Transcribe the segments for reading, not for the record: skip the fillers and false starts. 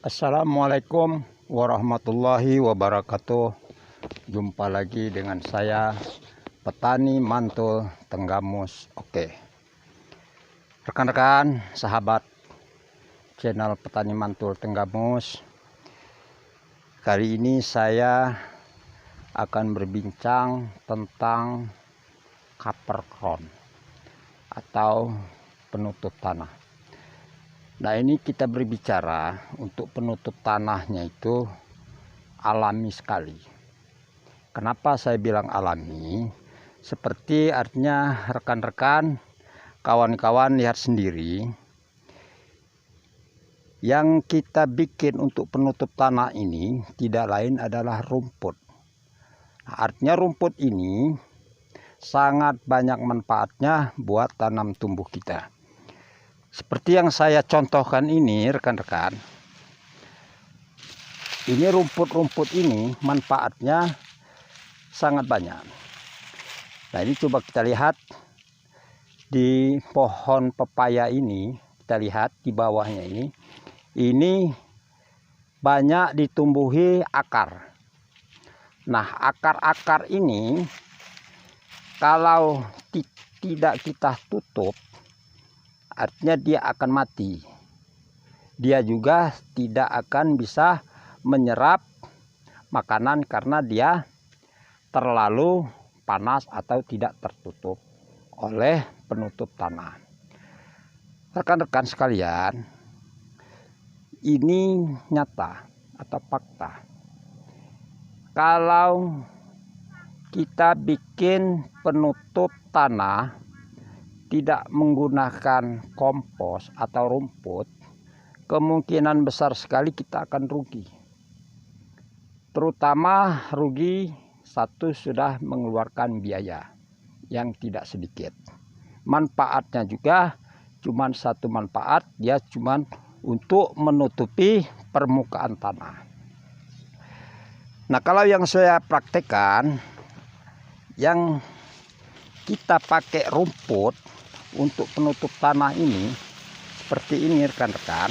Assalamualaikum warahmatullahi wabarakatuh. Jumpa lagi dengan saya, Petani Mantul Tenggamus. Oke, rekan-rekan, sahabat channel Petani Mantul Tenggamus, kali ini saya akan berbincang tentang cover crown atau penutup tanah. Nah, ini kita berbicara untuk penutup tanahnya itu alami sekali. Kenapa saya bilang alami? Seperti artinya rekan-rekan, kawan-kawan lihat sendiri. Yang kita bikin untuk penutup tanah ini tidak lain adalah rumput. Artinya rumput ini sangat banyak manfaatnya buat tanam tumbuh kita. Seperti yang saya contohkan ini, rekan-rekan. Ini rumput-rumput ini manfaatnya sangat banyak. Nah, ini coba kita lihat di pohon pepaya ini. Kita lihat di bawahnya ini. Ini banyak ditumbuhi akar. Nah, akar-akar ini kalau tidak kita tutup, artinya dia akan mati. Dia juga tidak akan bisa menyerap makanan karena dia terlalu panas atau tidak tertutup oleh penutup tanah. Rekan-rekan sekalian, ini nyata atau fakta. Kalau kita bikin penutup tanah tidak menggunakan kompos atau rumput, kemungkinan besar sekali kita akan rugi. Terutama rugi satu, sudah mengeluarkan biaya yang tidak sedikit. Manfaatnya juga cuma satu manfaat, dia cuma untuk menutupi permukaan tanah. Nah, kalau yang saya praktekkan, yang kita pakai rumput untuk penutup tanah ini seperti ini, rekan-rekan.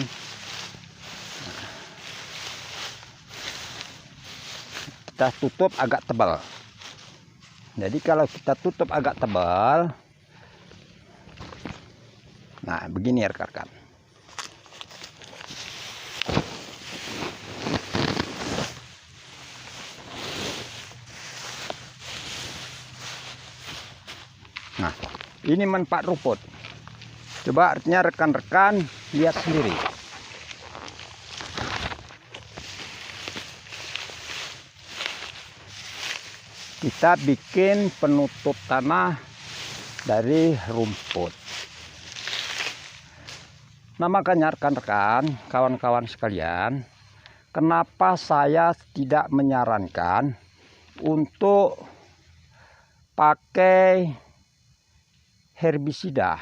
Kita tutup agak tebal. Jadi kalau kita tutup agak tebal, nah begini ya rekan-rekan. Nah, ini manfaat rumput. Coba artinya rekan-rekan lihat sendiri. Kita bikin penutup tanah dari rumput. Nah, makanya rekan-rekan, kawan-kawan sekalian, kenapa saya tidak menyarankan untuk pakai herbisida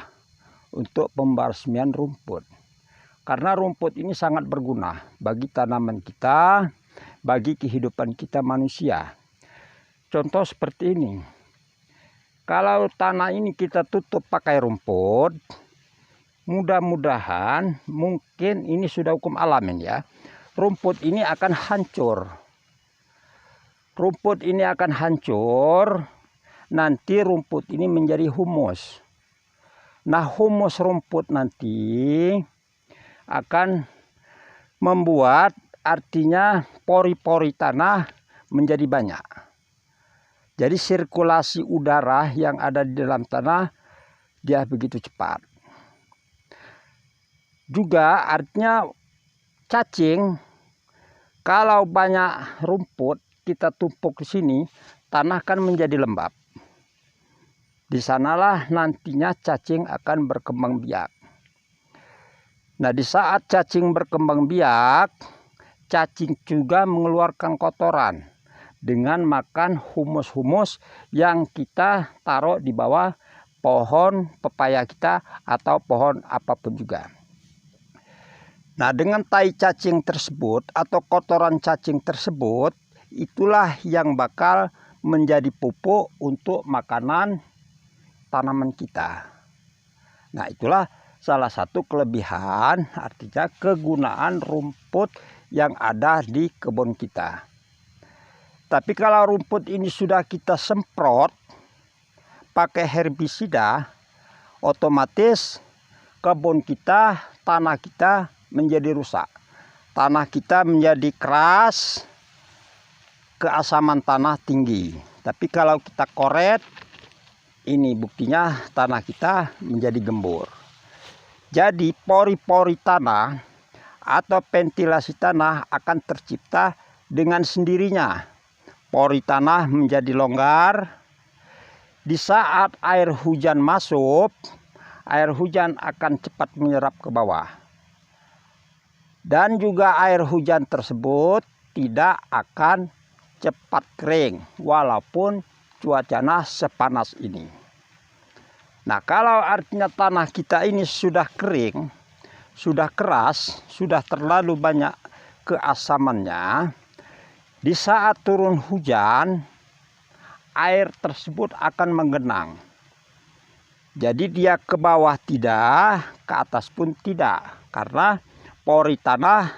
untuk pembasmian rumput. Karena rumput ini sangat berguna bagi tanaman kita, bagi kehidupan kita manusia. Contoh seperti ini. Kalau tanah ini kita tutup pakai rumput, mudah-mudahan, mungkin ini sudah hukum alam ya, rumput ini akan hancur. Rumput ini akan hancur, nanti rumput ini menjadi humus. Nah, humus rumput nanti akan membuat artinya pori-pori tanah menjadi banyak. Jadi sirkulasi udara yang ada di dalam tanah dia begitu cepat. Juga artinya cacing, kalau banyak rumput kita tumpuk di sini, tanah kan menjadi lembab. Di sanalah nantinya cacing akan berkembang biak. Nah, di saat cacing berkembang biak, cacing juga mengeluarkan kotoran dengan makan humus-humus yang kita taruh di bawah pohon pepaya kita atau pohon apapun juga. Nah, dengan tai cacing tersebut atau kotoran cacing tersebut, itulah yang bakal menjadi pupuk untuk makanan tanaman kita. Nah, itulah salah satu kelebihan, artinya kegunaan rumput yang ada di kebun kita. Tapi kalau rumput ini sudah kita semprot pakai herbisida, otomatis kebun kita, tanah kita menjadi rusak. Tanah kita menjadi keras, keasaman tanah tinggi. Tapi kalau kita koret, ini buktinya tanah kita menjadi gembur. Jadi pori-pori tanah atau ventilasi tanah akan tercipta dengan sendirinya. Pori tanah menjadi longgar. Di saat air hujan masuk, air hujan akan cepat menyerap ke bawah. Dan juga air hujan tersebut tidak akan cepat kering walaupun cuacanya sepanas ini. Nah, kalau artinya tanah kita ini sudah kering, sudah keras, sudah terlalu banyak keasamannya, di saat turun hujan, air tersebut akan menggenang. Jadi dia ke bawah tidak, ke atas pun tidak, karena pori tanah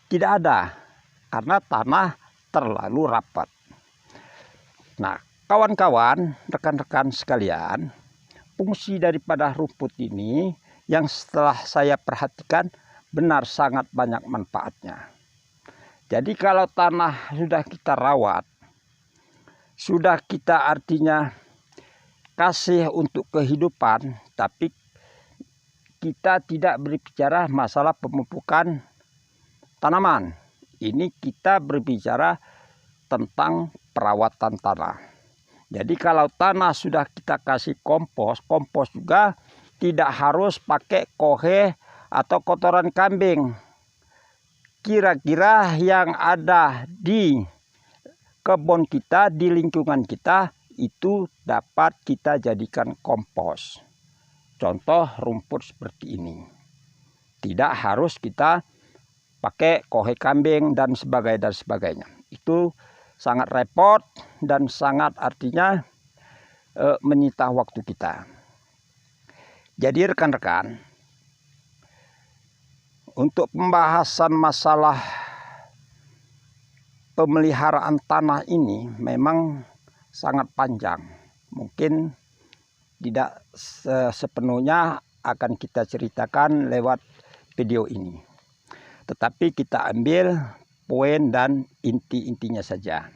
tidak ada, karena tanah terlalu rapat. Nah, kawan-kawan, rekan-rekan sekalian, fungsi daripada rumput ini yang setelah saya perhatikan benar sangat banyak manfaatnya. Jadi kalau tanah sudah kita rawat, sudah kita artinya kasih untuk kehidupan, tapi kita tidak berbicara masalah pemupukan tanaman. Ini kita berbicara tentang perawatan tanah. Jadi kalau tanah sudah kita kasih kompos, kompos juga tidak harus pakai kohe atau kotoran kambing. Kira-kira yang ada di kebun kita, di lingkungan kita, itu dapat kita jadikan kompos. Contoh rumput seperti ini. Tidak harus kita pakai kohe kambing dan sebagainya. Itu sangat repot dan sangat artinya menyita waktu kita. Jadi rekan-rekan, untuk pembahasan masalah pemeliharaan tanah ini memang sangat panjang. Mungkin tidak sepenuhnya akan kita ceritakan lewat video ini. Tetapi kita ambil poin dan inti-intinya saja.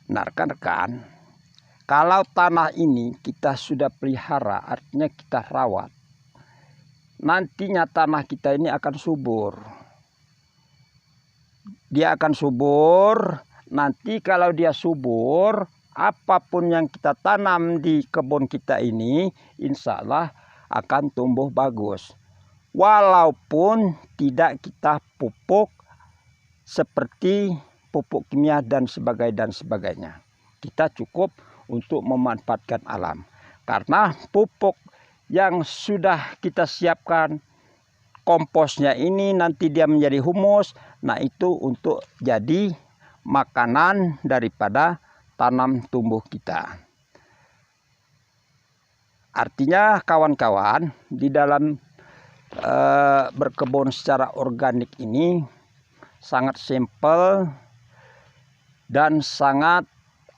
Nah, rekan-rekan, kalau tanah ini kita sudah pelihara, artinya kita rawat, nantinya tanah kita ini akan subur. Dia akan subur. Nanti kalau dia subur, apapun yang kita tanam di kebun kita ini, insya Allah akan tumbuh bagus. Walaupun tidak kita pupuk seperti pupuk kimia dan sebagainya. Kita cukup untuk memanfaatkan alam. Karena pupuk yang sudah kita siapkan, komposnya ini nanti dia menjadi humus. Nah, itu untuk jadi makanan daripada tanam tumbuh kita. Artinya kawan-kawan, di dalam berkebun secara organik ini sangat simpel dan sangat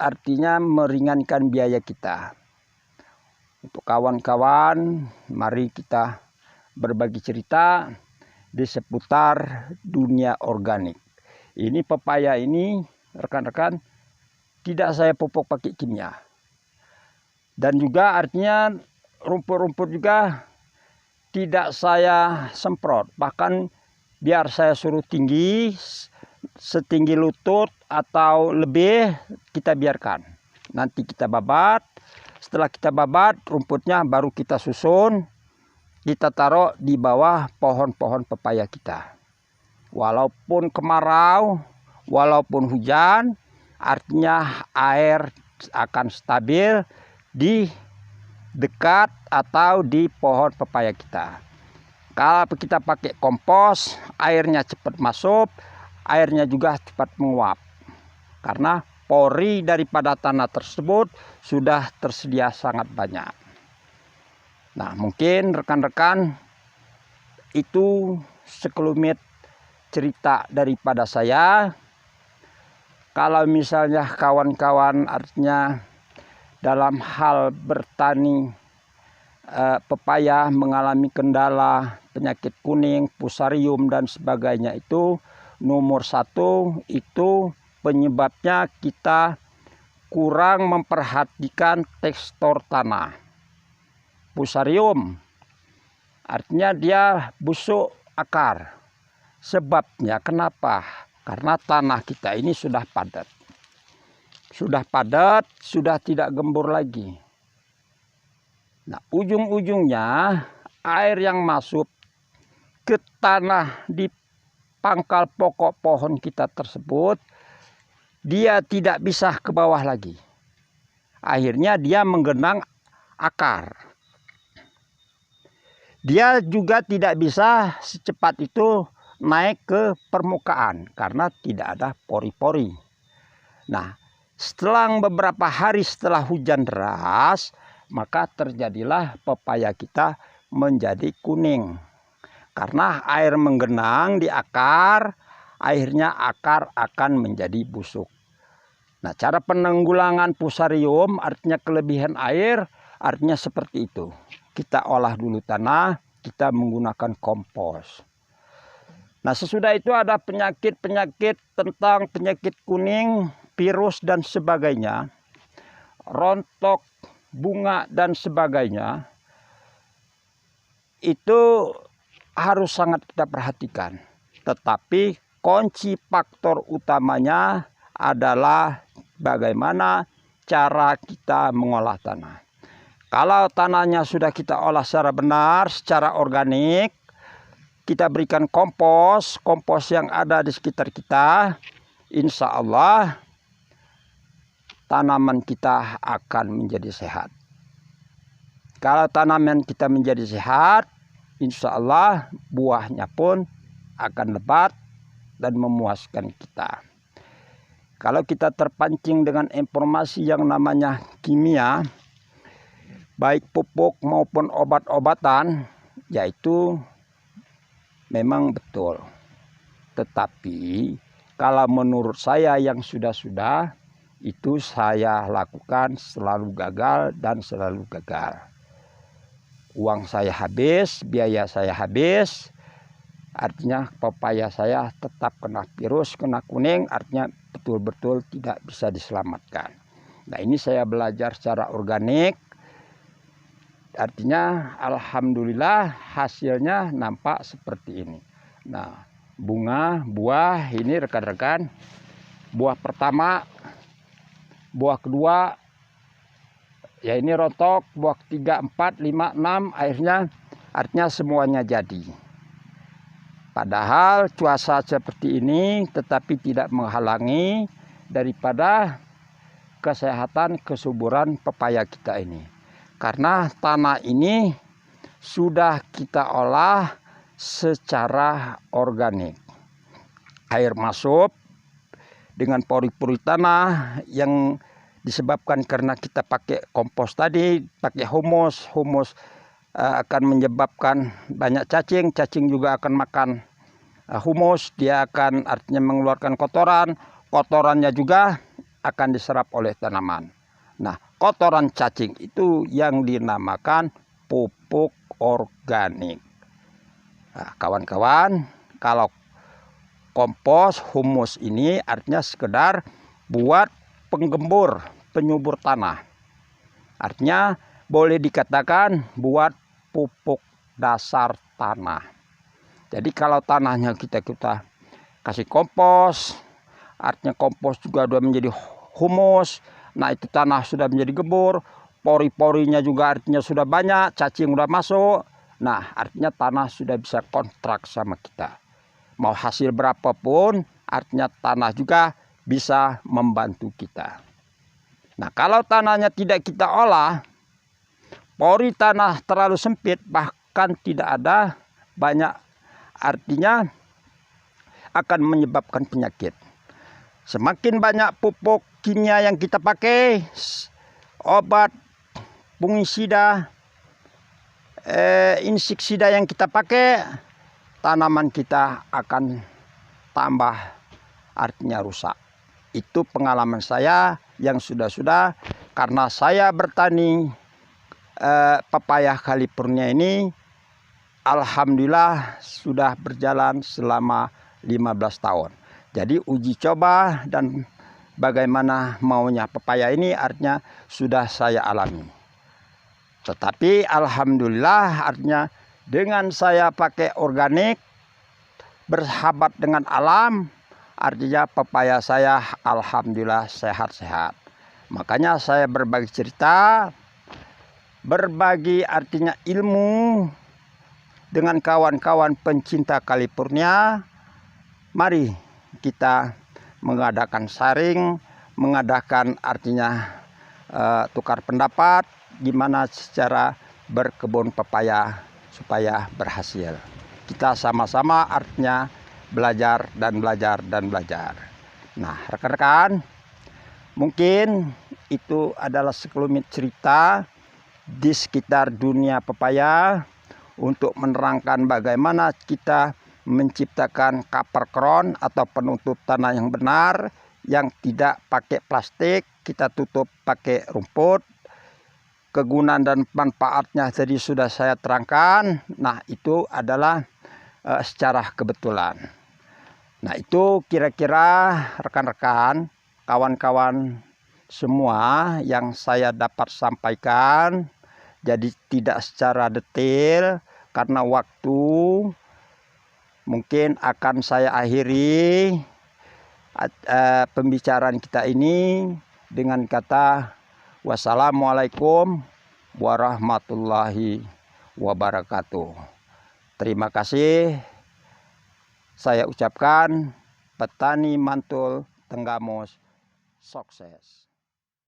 artinya meringankan biaya kita. Untuk kawan-kawan, mari kita berbagi cerita di seputar dunia organik. Ini pepaya ini, rekan-rekan, tidak saya pupuk pakai kimia. Dan juga artinya rumput-rumput juga tidak saya semprot. Bahkan biar saya suruh tinggi, setinggi lutut atau lebih, kita biarkan. Nanti kita babat. Setelah kita babat, rumputnya baru kita susun. Kita taruh di bawah pohon-pohon pepaya kita. Walaupun kemarau, walaupun hujan, artinya air akan stabil di dekat atau di pohon pepaya kita. Kalau kita pakai kompos, airnya cepat masuk, airnya juga cepat menguap. Karena pori daripada tanah tersebut sudah tersedia sangat banyak. Nah, mungkin rekan-rekan itu sekelumit cerita daripada saya. Kalau misalnya kawan-kawan artinya dalam hal bertani pepaya mengalami kendala penyakit kuning, fusarium dan sebagainya, itu nomor satu itu penyebabnya kita kurang memperhatikan tekstur tanah. Fusarium artinya dia busuk akar. Sebabnya kenapa? Karena tanah kita ini sudah padat. Sudah padat, sudah tidak gembur lagi. Nah, ujung-ujungnya air yang masuk ke tanah di pangkal pokok pohon kita tersebut, dia tidak bisa ke bawah lagi. Akhirnya dia menggenang akar. Dia juga tidak bisa secepat itu naik ke permukaan karena tidak ada pori-pori. Nah, setelah beberapa hari setelah hujan deras, maka terjadilah pepaya kita menjadi kuning. Karena air menggenang di akar, akhirnya akar akan menjadi busuk. Nah, cara penanggulangan fusarium artinya kelebihan air, artinya seperti itu. Kita olah dulu tanah, kita menggunakan kompos. Nah, sesudah itu ada penyakit-penyakit tentang penyakit kuning, virus dan sebagainya, rontok, bunga dan sebagainya, itu harus sangat kita perhatikan. Tetapi kunci faktor utamanya adalah bagaimana cara kita mengolah tanah. Kalau tanahnya sudah kita olah secara benar, secara organik, kita berikan kompos yang ada di sekitar kita, insya Allah tanaman kita akan menjadi sehat. Kalau tanaman kita menjadi sehat, insya Allah buahnya pun akan lebat dan memuaskan kita. Kalau kita terpancing dengan informasi yang namanya kimia, baik pupuk maupun obat-obatan, yaitu memang betul. Tetapi kalau menurut saya yang sudah-sudah, itu saya lakukan selalu gagal dan selalu gagal. Uang saya habis, biaya saya habis, artinya pepaya saya tetap kena virus, kena kuning, artinya betul-betul tidak bisa diselamatkan. Nah, ini saya belajar secara organik. Artinya alhamdulillah hasilnya nampak seperti ini. Nah, bunga, buah ini rekan-rekan. Buah pertama, buah kedua, ya ini rontok, buah 3, 4, 5, 6, akhirnya artinya semuanya jadi. Padahal cuaca seperti ini tetapi tidak menghalangi daripada kesehatan, kesuburan pepaya kita ini. Karena tanah ini sudah kita olah secara organik. Air masuk dengan pori-pori tanah yang disebabkan karena kita pakai kompos tadi, pakai humus. Humus akan menyebabkan banyak cacing. Cacing juga akan makan humus. Dia akan artinya mengeluarkan kotoran. Kotorannya juga akan diserap oleh tanaman. Nah, kotoran cacing itu yang dinamakan pupuk organik. Nah, kawan-kawan, kalau kompos humus ini artinya sekedar buat penggembur, penyubur tanah. Artinya boleh dikatakan buat pupuk dasar tanah. Jadi kalau tanahnya kita kasih kompos, artinya kompos juga sudah menjadi humus. Nah, itu tanah sudah menjadi gembur, pori-porinya juga artinya sudah banyak, cacing sudah masuk. Nah, artinya tanah sudah bisa kontrak sama kita. Mau hasil berapapun, artinya tanah juga bisa membantu kita. Nah, kalau tanahnya tidak kita olah, pori tanah terlalu sempit, bahkan tidak ada banyak, artinya akan menyebabkan penyakit. Semakin banyak pupuk kimia yang kita pakai, obat fungisida, inseksida yang kita pakai, tanaman kita akan tambah artinya rusak. Itu pengalaman saya yang sudah-sudah, karena saya bertani pepaya California ini alhamdulillah sudah berjalan selama 15 tahun. Jadi uji coba dan bagaimana maunya pepaya ini artinya sudah saya alami. Tetapi alhamdulillah artinya dengan saya pakai organik, bersahabat dengan alam, artinya pepaya saya alhamdulillah sehat-sehat. Makanya saya berbagi cerita, berbagi artinya ilmu dengan kawan-kawan pencinta California. Mari kita mengadakan sharing, mengadakan artinya tukar pendapat gimana secara berkebun pepaya supaya berhasil. Kita sama-sama artinya belajar dan belajar dan belajar. Nah, rekan-rekan, mungkin itu adalah sekelumit cerita di sekitar dunia pepaya untuk menerangkan bagaimana kita menciptakan cover crown atau penutup tanah yang benar, yang tidak pakai plastik, kita tutup pakai rumput. Kegunaan dan manfaatnya tadi sudah saya terangkan. Nah, itu adalah secara kebetulan. Nah, itu kira-kira rekan-rekan, kawan-kawan semua yang saya dapat sampaikan. Jadi tidak secara detail karena waktu. Mungkin akan saya akhiri pembicaraan kita ini dengan kata wassalamualaikum warahmatullahi wabarakatuh. Terima kasih saya ucapkan. Petani Mantul Tenggamus sukses.